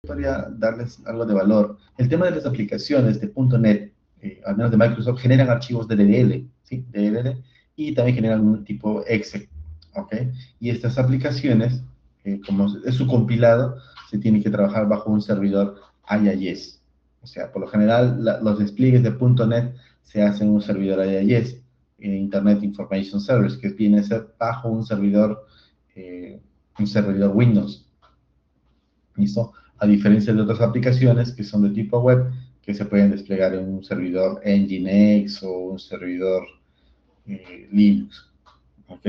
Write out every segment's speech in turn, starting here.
podría darles algo de valor. El tema de las aplicaciones de .NET, al menos de Microsoft, generan archivos DLL, ¿sí? DLL, y también generan un tipo exe, ¿ok? Y estas aplicaciones, como es su compilado, se tiene que trabajar bajo un servidor IIS. O sea, por lo general, los despliegues de .NET se hacen en un servidor IIS, Internet Information Service, que viene a ser bajo un servidor Windows. ¿Listo? A diferencia de otras aplicaciones que son de tipo web, que se pueden desplegar en un servidor Nginx o un servidor Linux. ¿Ok?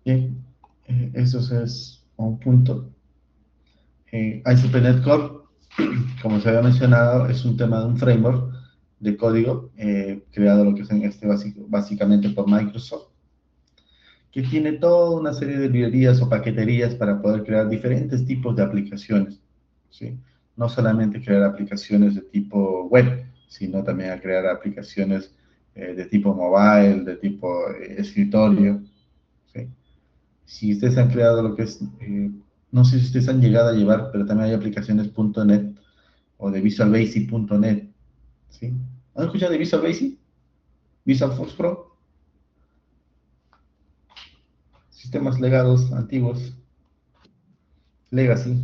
Bien, eso es un punto. ASP.NET Core, como se había mencionado, es un tema de un framework de código creado lo que es básicamente por Microsoft, que tiene toda una serie de librerías o paqueterías para poder crear diferentes tipos de aplicaciones, ¿sí? No solamente crear aplicaciones de tipo web, sino también a crear aplicaciones de tipo mobile, de tipo escritorio, ¿sí? Si ustedes han creado lo que es, no sé si ustedes han llegado a llevar, pero también hay aplicaciones .NET o de Visual Basic.NET, ¿sí? ¿Han escuchado de Visual Basic? Visual Force Pro, sistemas legados antiguos, Legacy.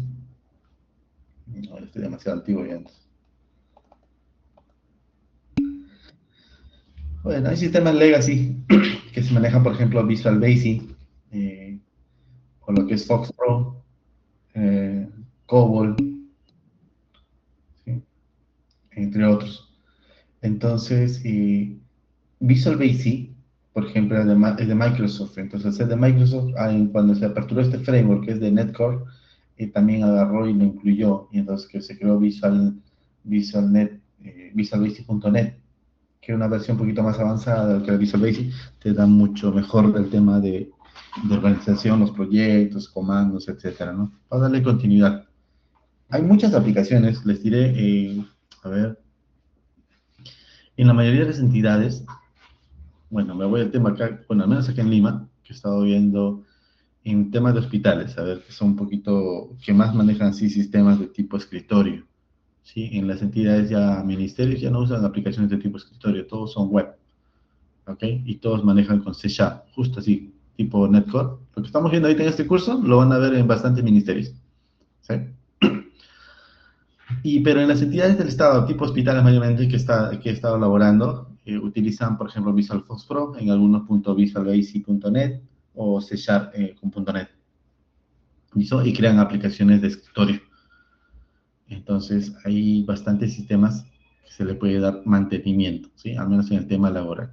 No, estoy demasiado antiguo ya. Bueno, hay sistemas legacy que se manejan, por ejemplo, Visual Basic, o lo que es Fox Pro, COBOL, ¿sí? Entre otros. Entonces, Visual Basic, por ejemplo, es de Microsoft. Entonces, es de Microsoft, cuando se aperturó este framework, que es de NetCore, también agarró y lo incluyó. Y entonces que se creó Visual Basic.net, que es una versión un poquito más avanzada de lo que era Visual Basic, te da mucho mejor del tema de organización, los proyectos, comandos, etcétera, ¿no? Para darle continuidad. Hay muchas aplicaciones, les diré, a ver, en la mayoría de las entidades, bueno, me voy al tema acá, bueno, al menos acá en Lima, que he estado viendo en temas de hospitales, a ver, que son un poquito, que más manejan sí sistemas de tipo escritorio, ¿sí? En las entidades ya, ministerios ya no usan aplicaciones de tipo escritorio, todos son web, ¿ok? Y todos manejan con C#, justo así, tipo Netcore. Lo que estamos viendo ahorita en este curso lo van a ver en bastantes ministerios, ¿sí? Pero en las entidades del Estado, tipo hospitales mayormente que he estado elaborando, utilizan, por ejemplo, Visual Force Pro, en algunos puntos Visual Basic.net o C# con .NET, ¿listo? Y crean aplicaciones de escritorio. Entonces, hay bastantes sistemas que se le puede dar mantenimiento, ¿sí? Al menos en el tema laboral.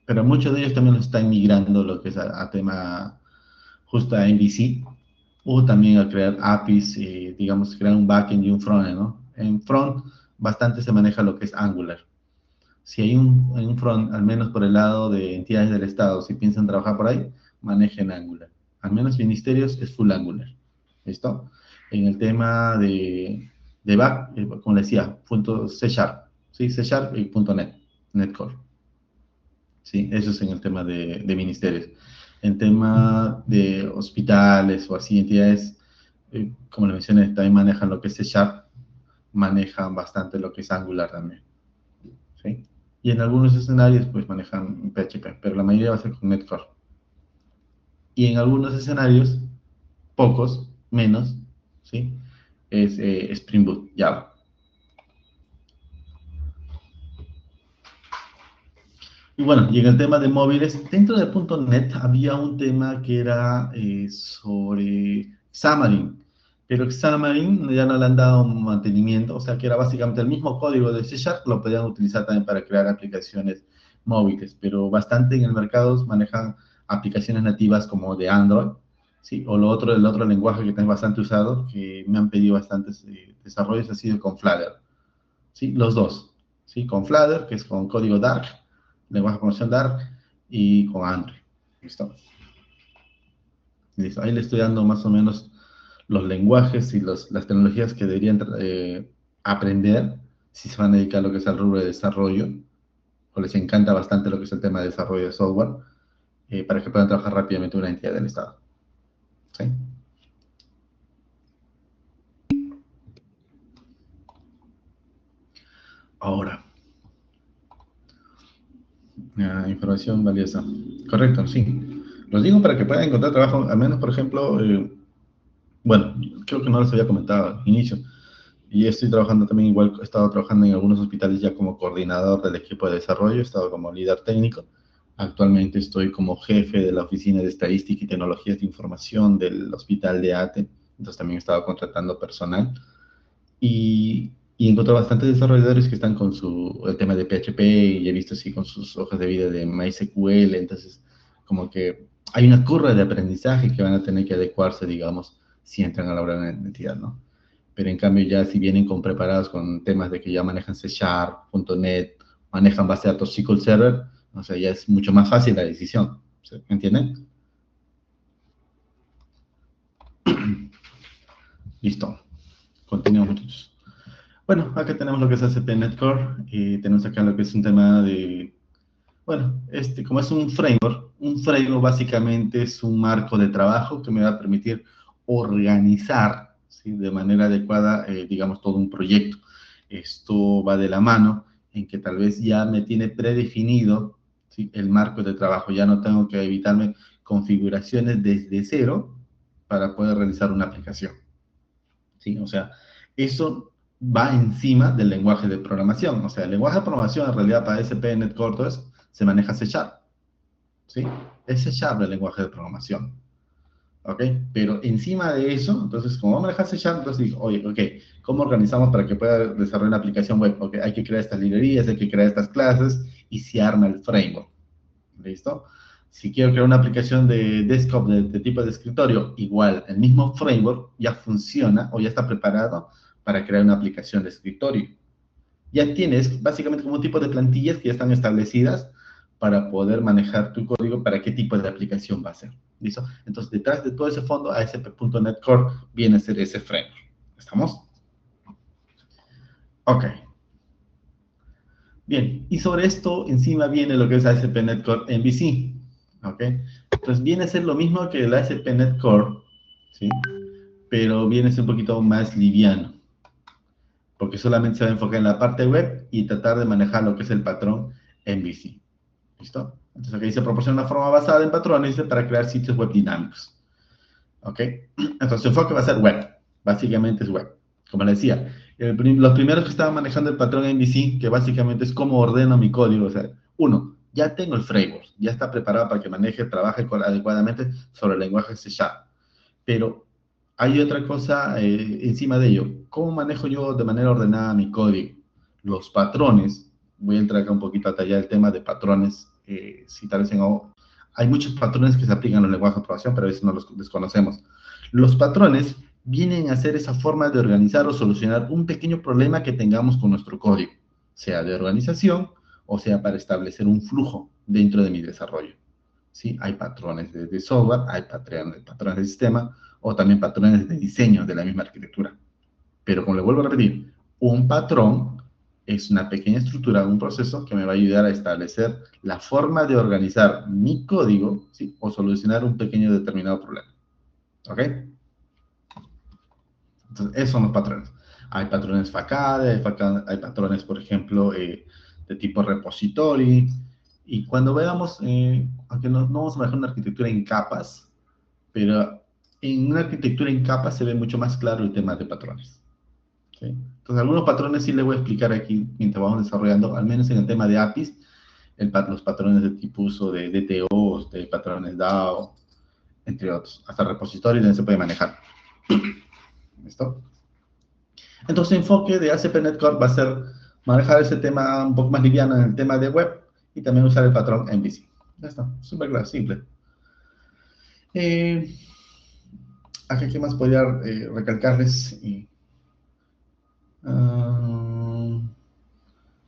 Pero muchos de ellos también los están migrando lo que es a tema justo a MVC, o también a crear APIs, digamos, crear un backend y un frontend, ¿no? En front bastante se maneja lo que es Angular. Si hay un front, al menos por el lado de entidades del Estado, si piensan trabajar por ahí, manejen Angular. Al menos ministerios es full Angular. ¿Listo? En el tema de back, como les decía, punto C Sharp, ¿sí? C Sharp y punto .NET, NetCore. ¿Sí? Eso es en el tema de ministerios. En tema de hospitales o así, entidades, como le mencioné, también manejan lo que es C Sharp, manejan bastante lo que es Angular también. ¿Sí? Y en algunos escenarios, pues manejan PHP, pero la mayoría va a ser con NetCore. Y en algunos escenarios, pocos, menos, ¿sí? Es Spring Boot, Java. Y bueno, y en el tema de móviles, dentro de .NET había un tema que era sobre Xamarin, pero Xamarin ya no le han dado mantenimiento, o sea que era básicamente el mismo código de C Sharp, lo podían utilizar también para crear aplicaciones móviles, pero bastante en el mercado manejan aplicaciones nativas como de Android, ¿sí? O el otro lenguaje que tengo bastante usado, que me han pedido bastantes desarrollos, ha sido con Flutter, ¿sí? Los dos, ¿sí? Con Flutter, que es con código Dart, lenguaje de programación Dart, y con Android. ¿Listo? Listo. Ahí le estoy dando más o menos los lenguajes y las tecnologías que deberían aprender si se van a dedicar a lo que es el rubro de desarrollo, o les encanta bastante lo que es el tema de desarrollo de software, para que puedan trabajar rápidamente en una entidad del Estado. ¿Sí? Ahora, información valiosa. Correcto, sí. Los digo para que puedan encontrar trabajo, al menos, por ejemplo, bueno, creo que no les había comentado al inicio. Y estoy trabajando también, igual he estado trabajando en algunos hospitales ya como coordinador del equipo de desarrollo, he estado como líder técnico. Actualmente estoy como jefe de la Oficina de Estadística y Tecnologías de Información del Hospital de ATE, entonces también he estado contratando personal. Y encontré bastantes desarrolladores que están con el tema de PHP y he visto así con sus hojas de vida de MySQL, entonces como que hay una curva de aprendizaje que van a tener que adecuarse, digamos, si entran a la hora de la entidad, ¿no? Pero en cambio ya si vienen con preparados con temas de que ya manejan C Sharp, .NET, manejan base de datos SQL Server, o sea, ya es mucho más fácil la decisión, ¿me entienden? Listo, continuamos muchachos. Bueno, acá tenemos lo que es ASP.NET Core y tenemos acá lo que es un tema de, bueno, como es un framework básicamente es un marco de trabajo que me va a permitir organizar, ¿sí?, de manera adecuada, digamos, todo un proyecto. Esto va de la mano en que tal vez ya me tiene predefinido, ¿sí?, el marco de trabajo. Ya no tengo que evitarme configuraciones desde cero para poder realizar una aplicación, ¿sí? O sea, eso va encima del lenguaje de programación. O sea, el lenguaje de programación en realidad para ASP.NET Core se maneja C Sharp, ¿sí? Es C Sharp el lenguaje de programación, ¿ok? Pero encima de eso, entonces, como va a manejar C Sharp, entonces digo, oye, ok, ¿cómo organizamos para que pueda desarrollar una aplicación web? Ok, hay que crear estas librerías, hay que crear estas clases y se arma el framework, ¿listo? Si quiero crear una aplicación de desktop de tipo de escritorio, igual, el mismo framework ya funciona o ya está preparado para crear una aplicación de escritorio. Ya tienes básicamente como un tipo de plantillas que ya están establecidas para poder manejar tu código para qué tipo de aplicación va a ser. ¿Listo? Entonces, detrás de todo ese fondo, ASP.NET Core viene a ser ese framework. ¿Estamos? Ok. Bien, y sobre esto encima viene lo que es ASP.NET Core MVC. ¿Ok? Entonces viene a ser lo mismo que el ASP.NET Core, ¿sí? Pero viene a ser un poquito más liviano, porque solamente se va a enfocar en la parte web y tratar de manejar lo que es el patrón MVC. ¿Listo? Entonces aquí se proporciona una forma basada en patrones para crear sitios web dinámicos. ¿Ok? Entonces su enfoque va a ser web. Básicamente es web. Como le decía, los primeros que estaban manejando el patrón MVC, que básicamente es cómo ordeno mi código. O sea, uno, ya tengo el framework, ya está preparado para que maneje, trabaje adecuadamente sobre el lenguaje C Sharp. Pero hay otra cosa encima de ello. ¿Cómo manejo yo de manera ordenada mi código? Los patrones. Voy a entrar acá un poquito a detallar el tema de patrones. Si tal vez hay muchos patrones que se aplican en los lenguajes de programación, pero a veces no los desconocemos. Los patrones vienen a ser esa forma de organizar o solucionar un pequeño problema que tengamos con nuestro código, sea de organización o sea para establecer un flujo dentro de mi desarrollo. ¿Sí? Hay patrones de software, hay patrones de sistema o también patrones de diseño de la misma arquitectura. Pero como le vuelvo a repetir, un patrón es una pequeña estructura, un proceso que me va a ayudar a establecer la forma de organizar mi código, ¿sí?, o solucionar un pequeño determinado problema. ¿Ok? Entonces, esos son los patrones. Hay patrones facade, hay patrones, por ejemplo, de tipo repository. Y cuando veamos, aunque no vamos a manejar una arquitectura en capas, pero en una arquitectura en capas se ve mucho más claro el tema de patrones. ¿Sí? Entonces, algunos patrones sí les voy a explicar aquí mientras vamos desarrollando, al menos en el tema de APIs, los patrones de tipo uso de DTOs, de patrones DAO, entre otros. Hasta repositorios donde se puede manejar. ¿Listo? Entonces, el enfoque de ASP.NET Core va a ser manejar ese tema un poco más liviano en el tema de web y también usar el patrón MVC. Ya está, súper claro, simple. Acá, ¿qué más podría recalcarles?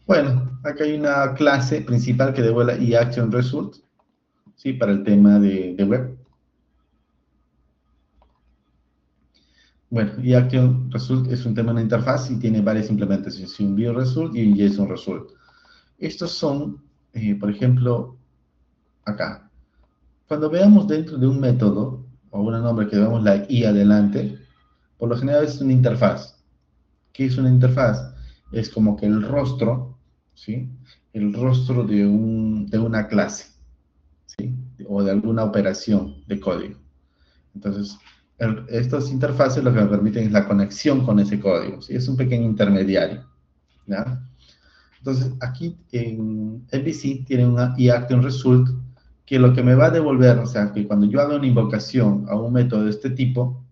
Bueno, acá hay una clase principal que devuelve eAction Result, ¿sí?, para el tema de web. Bueno, eAction Result es un tema de una interfaz y tiene varias implementaciones, un View Result y un JSON Result. Estos son, por ejemplo, acá. Cuando veamos dentro de un método o un nombre que veamos la I adelante, por lo general es una interfaz. ¿Qué es una interfaz? es como que el rostro, ¿sí? El rostro de una clase, ¿sí? O de alguna operación de código. Entonces, estas interfaces lo que me permiten es la conexión con ese código, ¿sí? Es un pequeño intermediario, ¿ya? Entonces, aquí en MVC tiene una eAction Result que lo que me va a devolver, o sea, que cuando yo haga una invocación a un método de este tipo,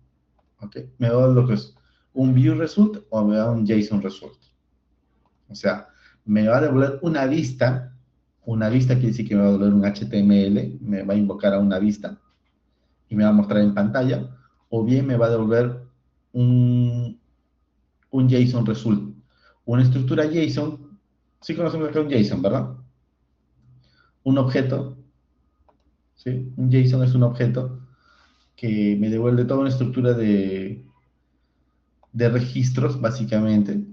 ¿ok? Me va a dar lo que es un View Result o me va a dar un JSON Result. O sea, me va a devolver una vista quiere decir que me va a devolver un HTML, me va a invocar a una vista y me va a mostrar en pantalla, o bien me va a devolver un, un JSON Result. Una estructura JSON, sí conocemos acá un JSON, ¿verdad? Un objeto, ¿sí? Un JSON es un objeto que me devuelve toda una estructura de registros, básicamente,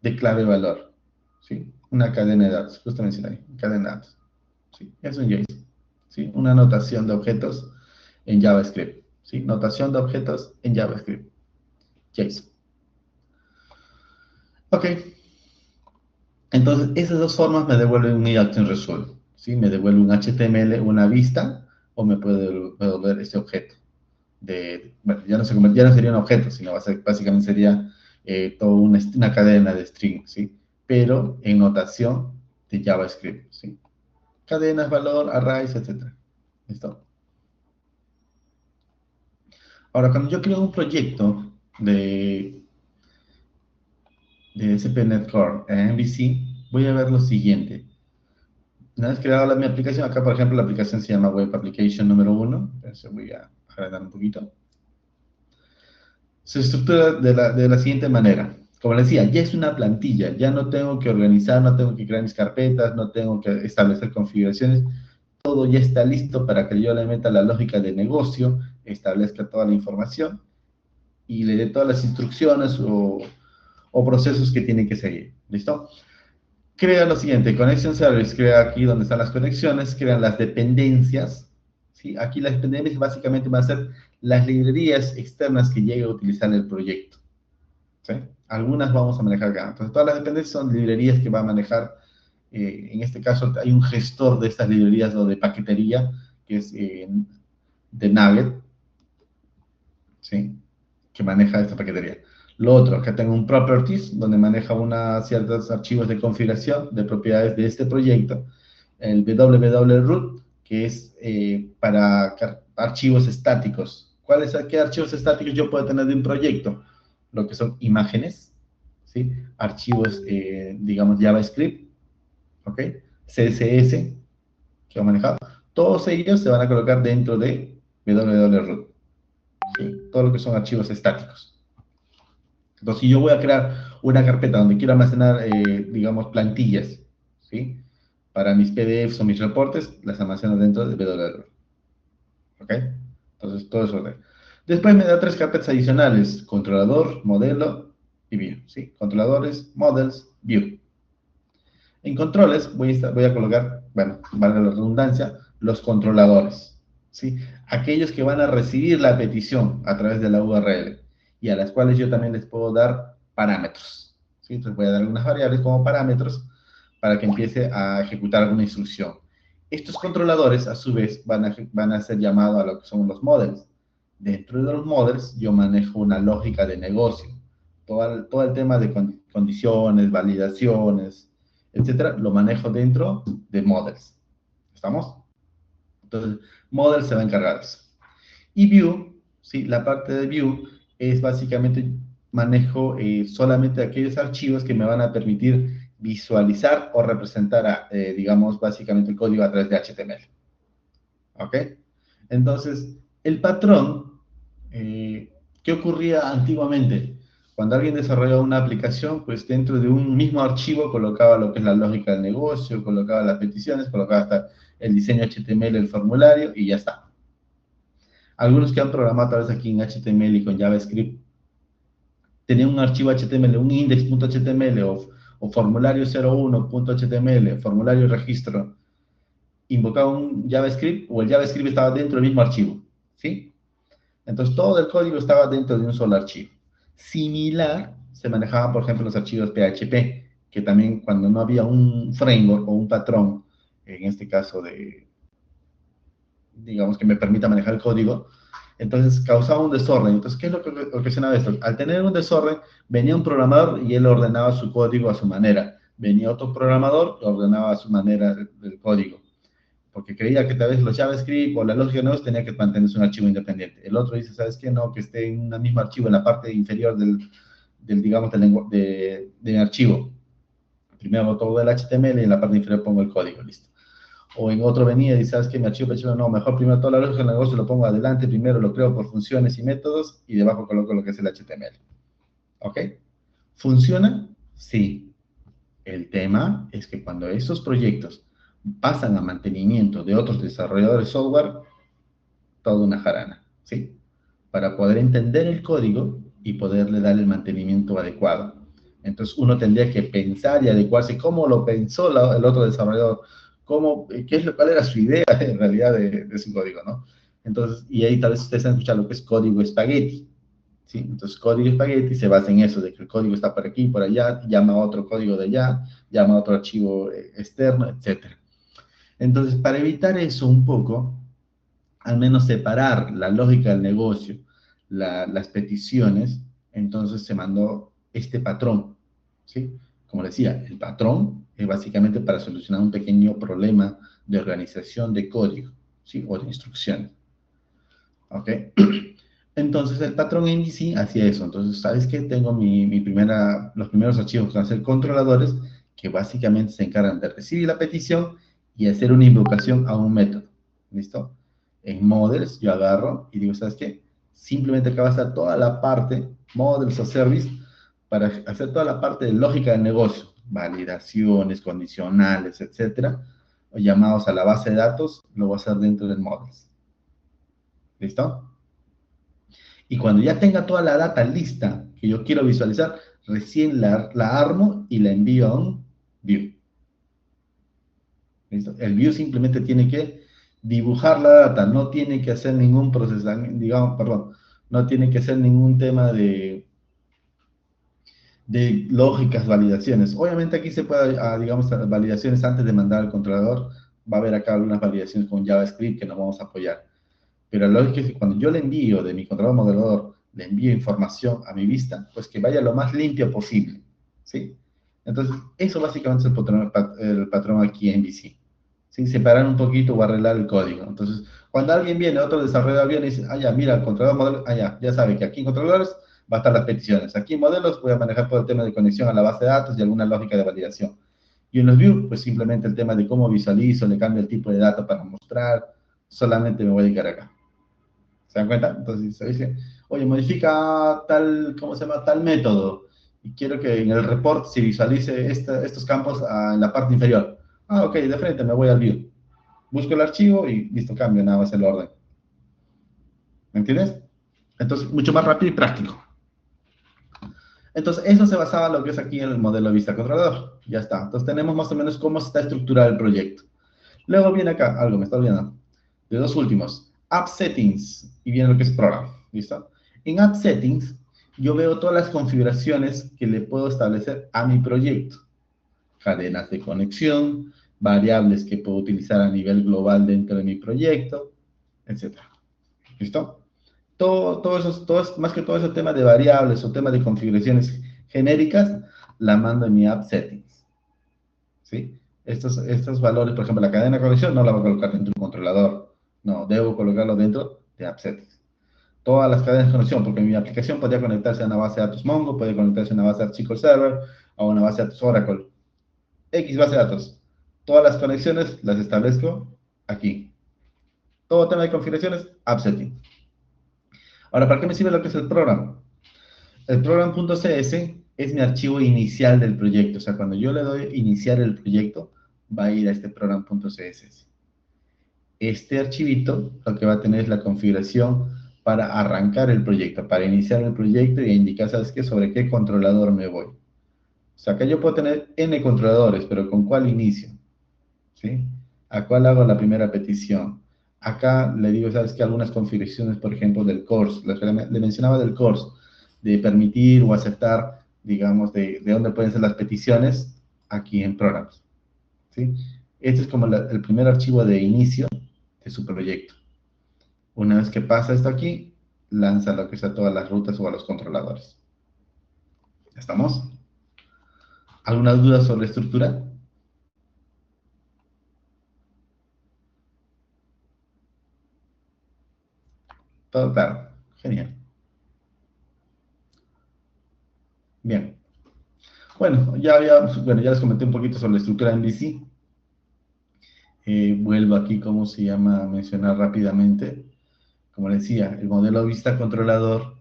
de clave-valor, ¿sí? Una cadena de datos, justo mencioné ahí, cadena de datos, ¿sí? Es un JSON, ¿sí? Una notación de objetos en JavaScript, ¿sí? Notación de objetos en JavaScript, JSON. Ok, entonces esas dos formas me devuelven un action result, ¿sí? Me devuelve un HTML, una vista, o me puede devolver ese objeto. Bueno, ya no sería un objeto, sino básicamente sería toda una cadena de string, ¿sí? Pero en notación de JavaScript, ¿sí? Cadenas, valor, arrays, etc. ¿Listo? Ahora, cuando yo creo un proyecto de SPNet Core en MVC, voy a ver lo siguiente. Una vez creada mi aplicación, acá por ejemplo la aplicación se llama Web Application número 1, entonces voy a agregar un poquito. Se estructura de la siguiente manera. Como les decía, ya es una plantilla, ya no tengo que organizar, no tengo que crear mis carpetas, no tengo que establecer configuraciones, todo ya está listo para que yo le meta la lógica de negocio, establezca toda la información y le dé todas las instrucciones o procesos que tiene que seguir. ¿Listo? Crea lo siguiente, Connection Service, crea aquí donde están las conexiones, crea las dependencias, ¿sí? Aquí las dependencias básicamente van a ser las librerías externas que llegue a utilizar el proyecto, ¿sí? Algunas vamos a manejar acá. Entonces, todas las dependencias son librerías que va a manejar, en este caso hay un gestor de estas librerías o de paquetería, que es de Nugget, ¿sí? Que maneja esta paquetería. Lo otro, que tengo un properties, donde maneja ciertos archivos de configuración de propiedades de este proyecto. El www.root, que es para archivos estáticos. ¿Qué archivos estáticos yo puedo tener de un proyecto? Lo que son imágenes, ¿sí? Archivos, digamos, JavaScript, ¿ok? CSS, que he manejado. Todos ellos se van a colocar dentro de www.root, ¿sí? Todo lo que son archivos estáticos. Entonces, si yo voy a crear una carpeta donde quiero almacenar, digamos, plantillas, ¿sí? Para mis PDFs o mis reportes, las almaceno dentro de WordPress. ¿Ok? Entonces, todo eso. Después me da tres carpetas adicionales: controlador, modelo y view, ¿sí? Controladores, models, view. En controles voy a colocar, bueno, valga la redundancia, los controladores, ¿sí? Aquellos que van a recibir la petición a través de la URL y a las cuales yo también les puedo dar parámetros, ¿sí? Entonces voy a dar algunas variables como parámetros para que empiece a ejecutar alguna instrucción. Estos controladores, a su vez, van a ser llamados a lo que son los models. Dentro de los models, yo manejo una lógica de negocio. Todo el tema de condiciones, validaciones, etcétera, lo manejo dentro de models. ¿Estamos? Entonces, models se va a encargar de eso. Y view, ¿sí? La parte de view es básicamente manejo solamente aquellos archivos que me van a permitir visualizar o representar, digamos, básicamente el código a través de HTML. ¿Ok? Entonces, el patrón, ¿qué ocurría antiguamente? Cuando alguien desarrollaba una aplicación, pues dentro de un mismo archivo colocaba lo que es la lógica del negocio, colocaba las peticiones, colocaba hasta el diseño HTML, el formulario y ya está. Algunos que han programado tal vez aquí en HTML y con JavaScript, tenían un archivo HTML, un index.html o formulario 01.html, formulario registro, invocaba un JavaScript o el JavaScript estaba dentro del mismo archivo, ¿sí? Entonces todo el código estaba dentro de un solo archivo. Similar se manejaba, por ejemplo, los archivos PHP, que también cuando no había un framework o un patrón, en este caso digamos, que me permita manejar el código, entonces causaba un desorden. Entonces, ¿qué es lo que ocasionaba esto? Al tener un desorden, venía un programador y él ordenaba su código a su manera. Venía otro programador y ordenaba a su manera el código. Porque creía que tal vez los JavaScript o la lógica de negocios tenía que mantenerse un archivo independiente. El otro dice, ¿sabes qué? No, que esté en un mismo archivo, en la parte inferior digamos, del archivo. Primero hago todo el HTML y en la parte inferior pongo el código, listo. O en otro venía y dice, ¿sabes qué? Mi archivo PHP, no, mejor primero toda la lógica del negocio lo pongo adelante, primero lo creo por funciones y métodos y debajo coloco lo que es el HTML. ¿Ok? ¿Funciona? Sí. El tema es que cuando esos proyectos pasan a mantenimiento de otros desarrolladores de software, toda una jarana, ¿sí? Para poder entender el código y poderle dar el mantenimiento adecuado. Entonces uno tendría que pensar y adecuarse cómo lo pensó el otro desarrollador, cuál era su idea en realidad de su código, ¿no? Entonces, y ahí tal vez ustedes han escuchado lo que es código espagueti, ¿sí? Entonces, código espagueti se basa en eso, de que el código está por aquí, por allá, llama a otro código de allá, llama a otro archivo externo, etcétera. Entonces, para evitar eso un poco, al menos separar la lógica del negocio, las peticiones, entonces se mandó este patrón, ¿sí? Como decía, el patrón es básicamente para solucionar un pequeño problema de organización de código, ¿sí? O de instrucciones, ¿ok? Entonces el patrón MVC hacía eso. Entonces, ¿sabes qué? Tengo los primeros archivos que van a ser controladores que básicamente se encargan de recibir la petición y hacer una invocación a un método. ¿Listo? En models yo agarro y digo, ¿sabes qué? Simplemente acá va a estar toda la parte, models o service, para hacer toda la parte de lógica del negocio, validaciones, condicionales, etcétera, o llamados a la base de datos, lo voy a hacer dentro del models. ¿Listo? Y cuando ya tenga toda la data lista que yo quiero visualizar, recién la armo y la envío a un view. ¿Listo? El view simplemente tiene que dibujar la data, no tiene que hacer ningún procesamiento, digamos, perdón, no tiene que hacer ningún tema de lógicas, validaciones. Obviamente aquí se puede, digamos, validaciones antes de mandar al controlador. Va a haber acá algunas validaciones con JavaScript que nos vamos a apoyar. Pero la lógica es que cuando yo le envío de mi controlador modelador, le envío información a mi vista, pues que vaya lo más limpio posible, ¿sí? Entonces, eso básicamente es el patrón aquí en VC, ¿sí? Separar un poquito o arreglar el código. Entonces, cuando alguien viene, otro desarrollador viene y dice, ah, ya, mira, el controlador modelo, ah, ya sabe que aquí en controladores va a estar las peticiones. Aquí en modelos voy a manejar todo el tema de conexión a la base de datos y alguna lógica de validación. Y en los views, pues simplemente el tema de cómo visualizo, le cambio el tipo de data para mostrar, solamente me voy a dedicar acá. ¿Se dan cuenta? Entonces se dice, oye, modifica tal, ¿cómo se llama? Tal método. Y quiero que en el report se visualice estos campos en la parte inferior. Ah, ok, de frente me voy al view. Busco el archivo y listo, cambio nada más el orden. ¿Me entiendes? Entonces, mucho más rápido y práctico. Entonces, eso se basaba en lo que es aquí en el modelo de vista controlador. Ya está. Entonces, tenemos más o menos cómo está estructurado el proyecto. Luego viene acá, algo me está olvidando. De dos últimos, App Settings, y viene lo que es Program, ¿listo? En App Settings, yo veo todas las configuraciones que le puedo establecer a mi proyecto. Cadenas de conexión, variables que puedo utilizar a nivel global dentro de mi proyecto, etc. ¿Listo? Más que todo ese tema de variables o tema de configuraciones genéricas, la mando en mi App Settings, ¿sí? Estos valores, por ejemplo, la cadena de conexión no la voy a colocar dentro de un controlador. No, debo colocarlo dentro de App Settings. Todas las cadenas de conexión, porque mi aplicación podría conectarse a una base de datos Mongo, puede conectarse a una base de datos SQL Server, a una base de datos Oracle. X base de datos. Todas las conexiones las establezco aquí. Todo tema de configuraciones, App Settings. Ahora, ¿para qué me sirve lo que es el programa? El program.cs es mi archivo inicial del proyecto. O sea, cuando yo le doy iniciar el proyecto, va a ir a este program.css. Este archivito lo que va a tener es la configuración para arrancar el proyecto, para iniciar el proyecto y indicar, ¿sabes qué? Sobre qué controlador me voy. O sea, acá yo puedo tener N controladores, pero ¿con cuál inicio? ¿Sí? ¿A cuál hago la primera petición? Acá le digo, ¿sabes qué? Algunas configuraciones, por ejemplo, del course. Le mencionaba del course. de permitir o aceptar, digamos, de dónde pueden ser las peticiones aquí en Programs, ¿sí? Este es como el primer archivo de inicio de su proyecto. Una vez que pasa esto aquí, lanza lo que sea todas las rutas o a los controladores. ¿Estamos? ¿Alguna duda sobre estructura? Todo claro. Genial. Bien. Bueno, ya les comenté un poquito sobre la estructura en VC. Vuelvo aquí, ¿cómo se llama? A mencionar rápidamente. Como les decía, el modelo vista controlador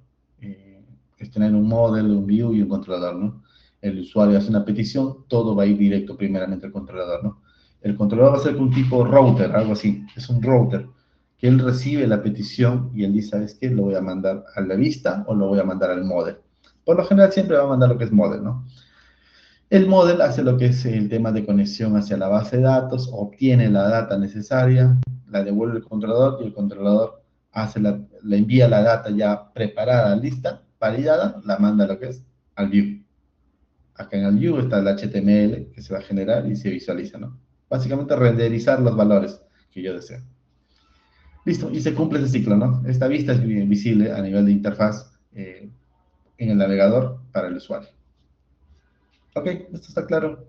es tener un modelo, un view y un controlador, ¿no? El usuario hace una petición, todo va a ir directo primeramente al controlador, ¿no? El controlador va a ser un tipo router, algo así, es un router, que él recibe la petición y él dice, ¿sabes qué? Lo voy a mandar a la vista o lo voy a mandar al model. Por lo general siempre va a mandar lo que es model, ¿no? El model hace lo que es el tema de conexión hacia la base de datos, obtiene la data necesaria, la devuelve al controlador y el controlador le envía la data ya preparada, lista, validada, la manda a lo que es al view. Acá en el view está el HTML que se va a generar y se visualiza, ¿no? Básicamente renderizar los valores que yo deseo. Listo, y se cumple ese ciclo, ¿no? Esta vista es visible a nivel de interfaz en el navegador para el usuario. Ok, esto está claro.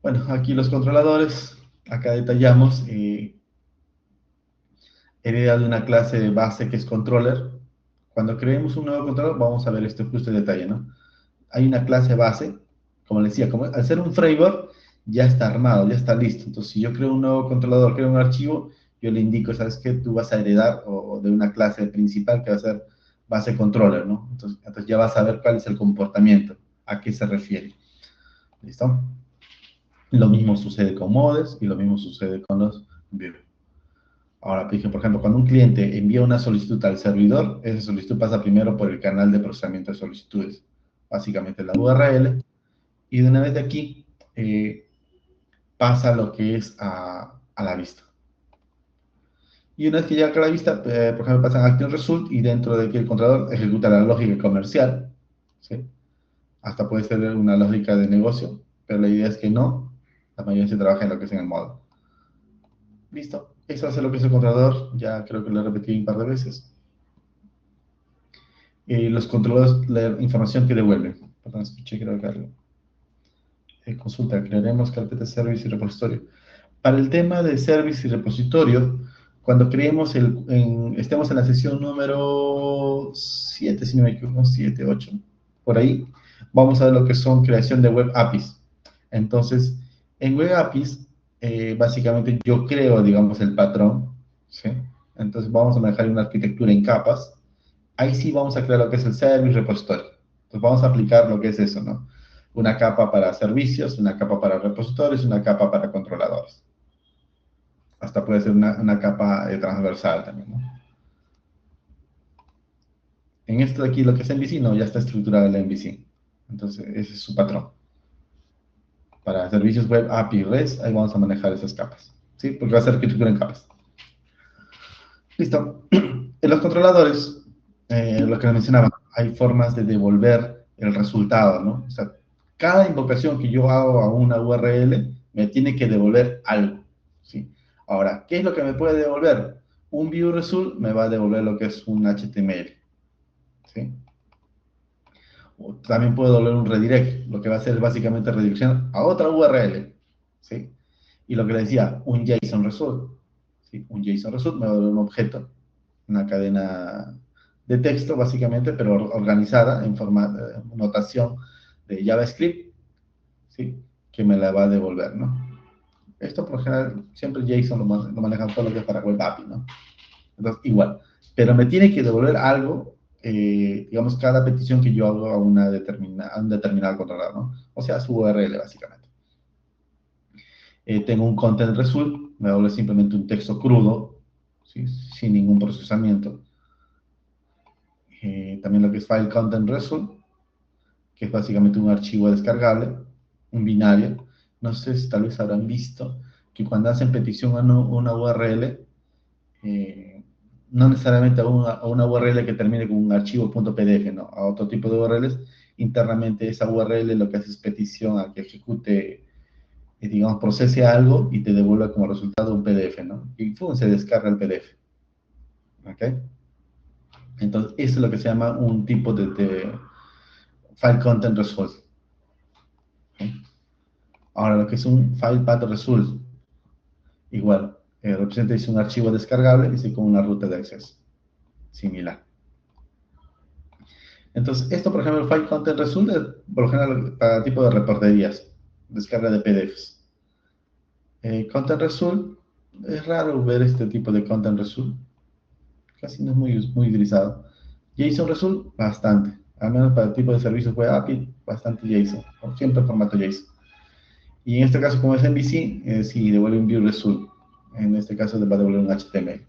Bueno, aquí los controladores, acá detallamos hereda de una clase de base que es controller. Cuando creemos un nuevo controlador, vamos a ver este justo detalle, ¿no? Hay una clase base, como les decía, como, al ser un framework, ya está armado, ya está listo. Entonces, si yo creo un nuevo controlador, creo un archivo, yo le indico, ¿sabes qué? Tú vas a heredar o de una clase principal que va a ser base controller, ¿no? Entonces ya vas a ver cuál es el comportamiento, a qué se refiere. ¿Listo? Lo mismo sucede con modes y lo mismo sucede con los view. Ahora, por ejemplo, cuando un cliente envía una solicitud al servidor, esa solicitud pasa primero por el canal de procesamiento de solicitudes, básicamente la URL, y de una vez de aquí pasa lo que es a la vista. Y una vez que llega a la vista, por ejemplo, pasan a Action Result y dentro de que el controlador ejecuta la lógica comercial, ¿sí? Hasta puede ser una lógica de negocio, pero la idea es que no, la mayoría se trabaja en lo que es en el modo. Listo, eso hace lo que es el controlador, ya creo que lo he repetido un par de veces. Los controladores, la información que devuelven. Perdón, escuché, creo que algo. Consulta, crearemos carpeta service y repositorio. Para el tema de service y repositorio, cuando creemos estemos en la sesión número 7, si no me equivoco, 7, 8, por ahí, vamos a ver lo que son creación de web APIs. Entonces, en web APIs, básicamente yo creo, digamos, el patrón, ¿sí? Entonces vamos a manejar una arquitectura en capas. Ahí sí vamos a crear lo que es el service repositorio. Entonces vamos a aplicar lo que es eso, ¿no? Una capa para servicios, una capa para repositorios, una capa para controladores. Hasta puede ser una capa transversal también, ¿no? En esto de aquí, lo que es MVC, no, ya está estructurado el MVC. Entonces, ese es su patrón. Para servicios web, API, REST, ahí vamos a manejar esas capas, ¿sí? Porque va a ser arquitectura en capas. Listo. En los controladores, lo que les mencionaba, hay formas de devolver el resultado, ¿no? O sea, cada invocación que yo hago a una URL me tiene que devolver algo, ¿sí? Ahora, ¿qué es lo que me puede devolver? Un view result me va a devolver lo que es un HTML, ¿sí? O también puedo devolver un redirect, lo que va a hacer básicamente redirección a otra URL, ¿sí? Y lo que le decía, un JSON result, ¿sí? Un JSON result me va a devolver un objeto, una cadena de texto, básicamente, pero organizada en forma de notación de JavaScript, ¿sí? Que me la va a devolver, ¿no? Esto, por lo general, siempre JSON lo manejan todo lo que es para Web API, ¿no? Entonces, igual. Pero me tiene que devolver algo, digamos, cada petición que yo hago a un determinado controlador, ¿no? O sea, su URL, básicamente. Tengo un content result, me devuelve simplemente un texto crudo, ¿sí? Sin ningún procesamiento. También lo que es file content result, que es básicamente un archivo descargable, un binario. No sé si tal vez habrán visto que cuando hacen petición a una URL, no necesariamente a una URL que termine con un archivo .pdf, ¿no? A otro tipo de URLs. Internamente esa URL lo que hace es petición a que ejecute, digamos, procese algo y te devuelva como resultado un PDF, ¿no? Y ¡pum! Se descarga el PDF. ¿Ok? Entonces, eso es lo que se llama un tipo de File Content Result. ¿Ok? Ahora, lo que es un File Path Result, igual, representa es un archivo descargable y con una ruta de acceso similar. Entonces, esto, por ejemplo, el File Content Result, por lo general, para tipo de reporterías, descarga de PDFs. Content Result, es raro ver este tipo de Content Result, casi no es muy utilizado. JSON Result, bastante, al menos para el tipo de servicios web API, bastante JSON, siempre formato JSON. Y en este caso, como es MVC, sí devuelve un View Result, en este caso va a devolver un HTML.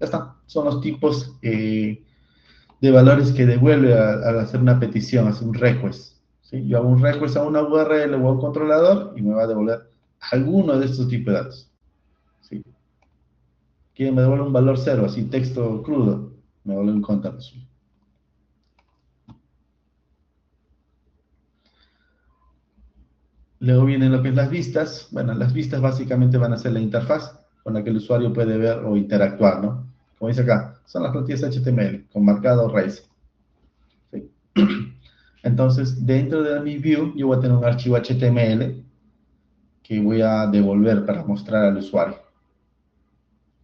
Ya está, son los tipos de valores que devuelve al hacer una petición, hacer un request. ¿Sí? Yo hago un request a una URL o a un controlador y me va a devolver alguno de estos tipos de datos. ¿Sí? Que me devuelve un valor cero, así texto crudo, me devuelve un content result. Luego vienen lo que es las vistas. Bueno, las vistas básicamente van a ser la interfaz con la que el usuario puede ver o interactuar, ¿no? Como dice acá, son las plantillas HTML con marcado raíz. ¿Sí? Entonces, dentro de mi view, yo voy a tener un archivo HTML que voy a devolver para mostrar al usuario.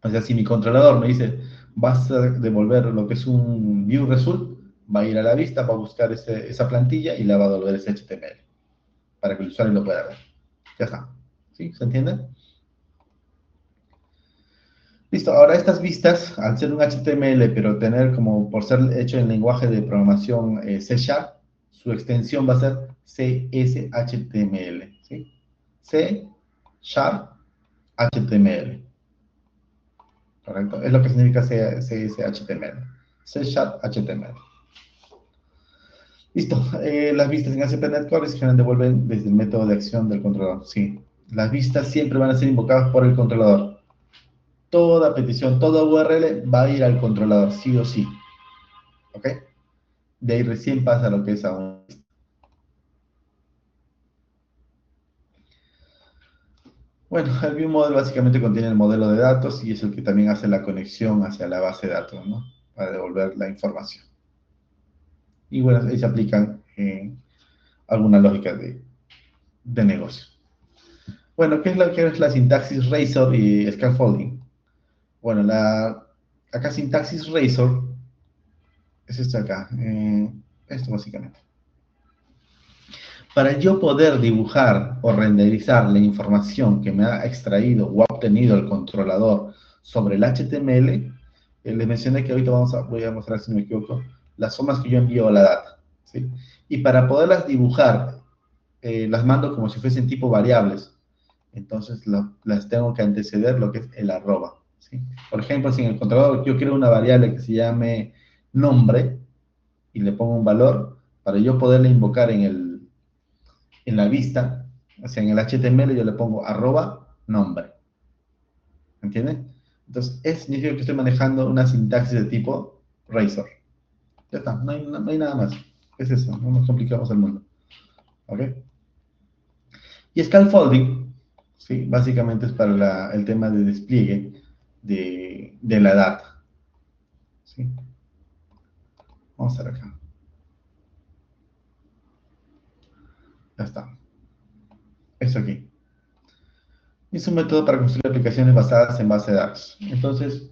O sea, si mi controlador me dice, vas a devolver lo que es un view result, va a ir a la vista, va a buscar esa plantilla y la va a devolver ese HTML para que el usuario lo pueda ver. Ya está. ¿Sí? ¿Se entiende? Listo. Ahora estas vistas, al ser un HTML, pero tener como, por ser hecho en lenguaje de programación C#, su extensión va a ser CSHTML. ¿Sí? C#, HTML. ¿Correcto? Es lo que significa CSHTML. C# HTML. Listo. Las vistas en ASP.NET Core se devuelven desde el método de acción del controlador. Sí. Las vistas siempre van a ser invocadas por el controlador. Toda petición, toda URL va a ir al controlador, sí o sí. ¿Ok? De ahí recién pasa lo que es a un... Bueno, el view model básicamente contiene el modelo de datos y es el que también hace la conexión hacia la base de datos, ¿no? Para devolver la información. Y bueno, ahí se aplican alguna lógica de negocio. Bueno, ¿qué es lo que es la sintaxis Razor y scaffolding? Bueno, acá sintaxis Razor es esto acá, esto básicamente. Para yo poder dibujar o renderizar la información que me ha extraído o ha obtenido el controlador sobre el HTML, les mencioné que ahorita voy a mostrar, si no me equivoco, las formas que yo envío a la data. ¿Sí? Y para poderlas dibujar, las mando como si fuesen tipo variables. Entonces las tengo que anteceder lo que es el arroba. ¿Sí? Por ejemplo, si en el controlador yo quiero una variable que se llame nombre y le pongo un valor, para yo poderla invocar en la vista, o sea, en el HTML yo le pongo arroba nombre. ¿Entiendes? Entonces, eso significa que estoy manejando una sintaxis de tipo Razor. Ya está, no hay nada más. Es eso, no nos complicamos el mundo. ¿Ok? Y scaffolding, ¿sí? Básicamente es para el tema de despliegue de la data. ¿Sí? Vamos a ver acá. Ya está. Eso aquí. Es un método para construir aplicaciones basadas en base de datos. Entonces,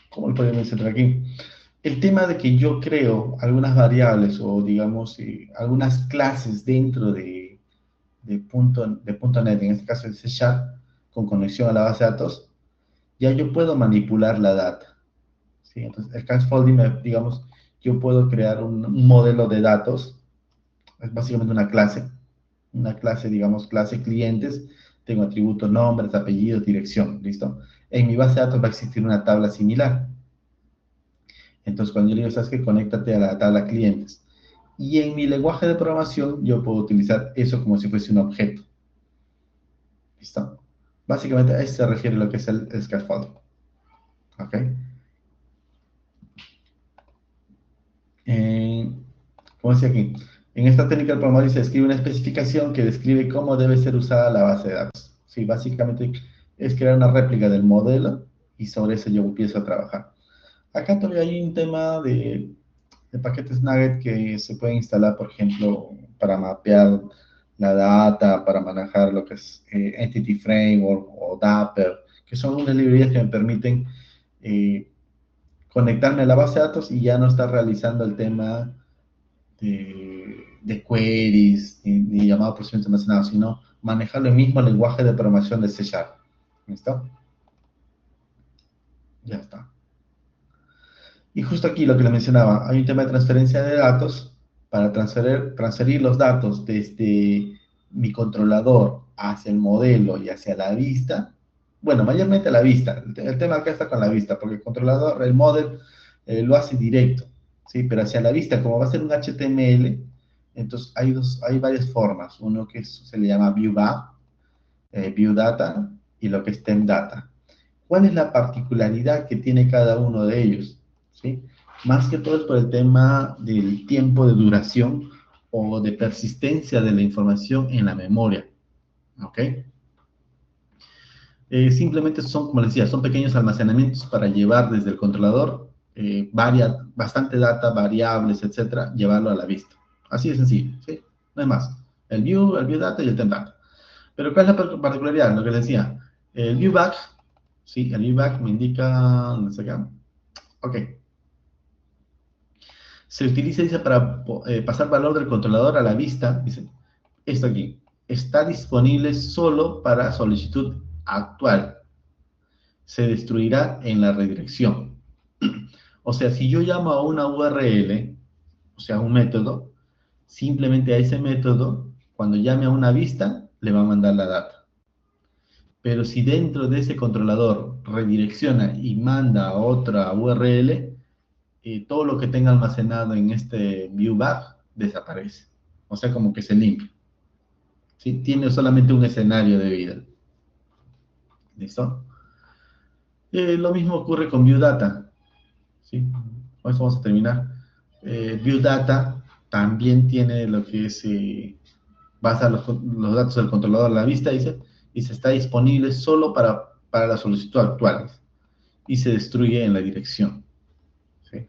¿cómo lo podemos mencionar aquí? El tema de que yo creo algunas variables o, digamos, algunas clases dentro de .NET, en este caso el C#, con conexión a la base de datos, ya yo puedo manipular la data. ¿Sí? Entonces, el scaffolding, digamos, yo puedo crear un modelo de datos, es básicamente una clase, digamos, clase clientes, tengo atributos, nombres, apellidos, dirección, ¿listo? En mi base de datos va a existir una tabla similar. Entonces, cuando yo le digo, ¿sabes qué? Conéctate a la tabla clientes. Y en mi lenguaje de programación, yo puedo utilizar eso como si fuese un objeto. ¿Listo? Básicamente a eso se refiere lo que es el scaffolding. ¿Ok? Eh, Como decía aquí, en esta técnica el programador se escribe una especificación que describe cómo debe ser usada la base de datos. Sí, básicamente es crear una réplica del modelo y sobre eso yo empiezo a trabajar. Acá todavía hay un tema de paquetes Nugget que se pueden instalar, por ejemplo, para mapear la data, para manejar lo que es Entity Framework o Dapper, que son unas librerías que me permiten conectarme a la base de datos y ya no estar realizando el tema de queries ni llamado procedimientos almacenados, sino manejar el mismo lenguaje de programación de C Sharp. ¿Listo? Ya está. Y justo aquí lo que le mencionaba, hay un tema de transferencia de datos para transferir los datos desde mi controlador hacia el modelo y hacia la vista. Bueno, mayormente a la vista. El tema acá está con la vista, porque el controlador, el model, lo hace directo, ¿sí? Pero hacia la vista, como va a ser un HTML, entonces hay varias formas. Uno que se le llama view data, y lo que es temp data. ¿Cuál es la particularidad que tiene cada uno de ellos? ¿Sí? Más que todo es por el tema del tiempo de duración o de persistencia de la información en la memoria. ¿Ok? Simplemente son, como les decía, son pequeños almacenamientos para llevar desde el controlador bastante data, variables, etcétera, llevarlo a la vista. Así de sencillo, ¿sí? No hay más. El view data y el temp data. Pero ¿cuál es la particularidad? Lo que les decía, el viewback, ¿sí? El viewback me indica, ¿dónde está acá? Ok. Se utiliza, dice, para pasar valor del controlador a la vista, dice, esto aquí, está disponible solo para solicitud actual. Se destruirá en la redirección. O sea, si yo llamo a una URL, o sea, un método, simplemente a ese método, cuando llame a una vista, le va a mandar la data. Pero si dentro de ese controlador redirecciona y manda a otra URL, todo lo que tenga almacenado en este viewback desaparece. O sea, como que se limpia. ¿Sí? Tiene solamente un escenario de vida. ¿Listo? Lo mismo ocurre con viewdata. ¿Sí? Con eso vamos a terminar. Viewdata también tiene lo que es, basa los datos del controlador a la vista, dice, y se está disponible solo para la solicitud actual. Y se destruye en la dirección. ¿Sí?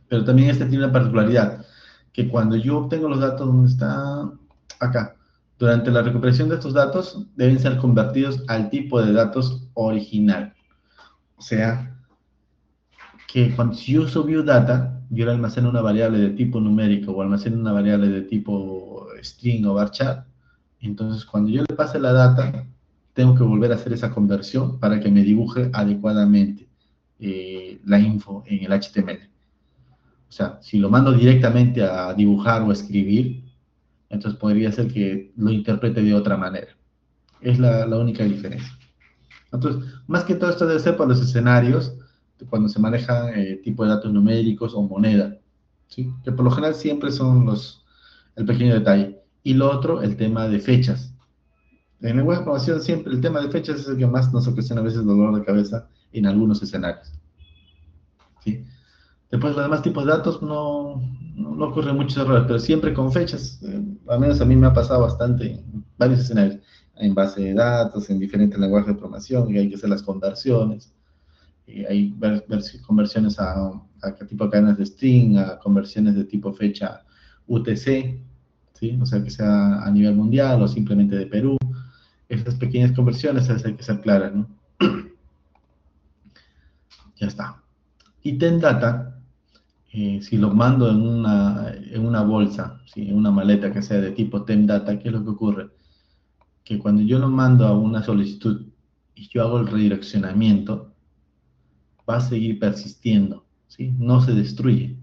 Pero también este tiene una particularidad, que cuando yo obtengo los datos, ¿dónde está? Acá. Durante la recuperación de estos datos, deben ser convertidos al tipo de datos original. O sea, que cuando si yo uso viewData, yo le almaceno una variable de tipo numérico o almaceno una variable de tipo string o varchar, entonces cuando yo le pase la data, tengo que volver a hacer esa conversión para que me dibuje adecuadamente la info en el HTML. O sea, si lo mando directamente a dibujar o escribir, entonces podría ser que lo interprete de otra manera. Es la única diferencia. Entonces, más que todo esto debe ser para los escenarios, cuando se manejan tipo de datos numéricos o moneda, ¿sí? Que por lo general siempre son el pequeño detalle. Y lo otro, el tema de fechas. En el lenguaje de programación siempre el tema de fechas es el que más nos ocasiona a veces dolor de cabeza en algunos escenarios. ¿Sí? Después, los demás tipos de datos no ocurren muchos errores, pero siempre con fechas. Al menos a mí me ha pasado bastante en varios escenarios, en base de datos, en diferentes lenguajes de programación, y hay que hacer las conversiones. Y hay conversiones a qué tipo de cadenas de string, a conversiones de tipo fecha UTC, ¿sí? O sea, que sea a nivel mundial o simplemente de Perú. Esas pequeñas conversiones hay que ser claras, ¿no? Ya está. Y Data, si lo mando en una bolsa, ¿sí? En una maleta que sea de tipo Data, ¿qué es lo que ocurre? Que cuando yo lo mando a una solicitud y yo hago el redireccionamiento, va a seguir persistiendo, ¿sí? No se destruye.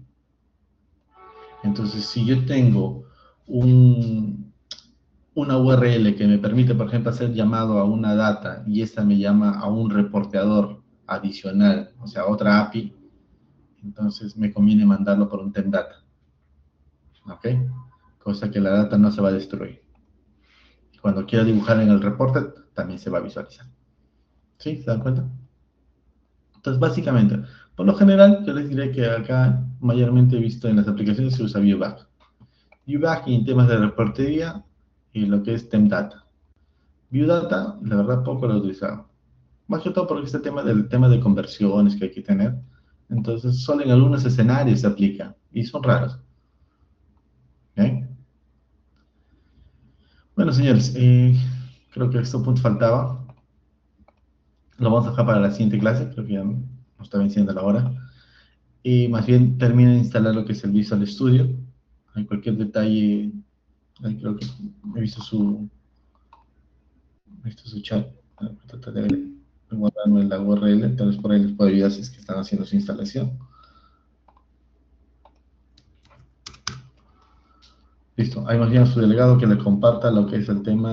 Entonces, si yo tengo una URL que me permite, por ejemplo, hacer llamado a una data y esta me llama a un reporteador adicional, o sea, otra API, entonces me conviene mandarlo por un data. ¿Ok? Cosa que la data no se va a destruir. Cuando quiera dibujar en el reporte, también se va a visualizar. ¿Sí? ¿Se dan cuenta? Entonces, básicamente, por lo general, yo les diré que acá mayormente he visto en las aplicaciones se usa Viewback. Viewback y en temas de reportería y lo que es TempData. Viewdata, la verdad, poco lo he utilizado. Más que todo porque este tema de conversiones que hay que tener. Entonces, solo en algunos escenarios se aplica y son raros. ¿Ok? Bueno, señores, creo que este punto faltaba. Lo vamos a dejar para la siguiente clase, creo que ya nos está venciendo la hora. Y más bien termina de instalar lo que es el Visual Studio. Hay cualquier detalle, ahí creo que he visto su chat. Trataré de guardarme la URL, tal vez por ahí les puedo ayudar si es que están haciendo su instalación. Listo, hay más bien a su delegado que le comparta lo que es el tema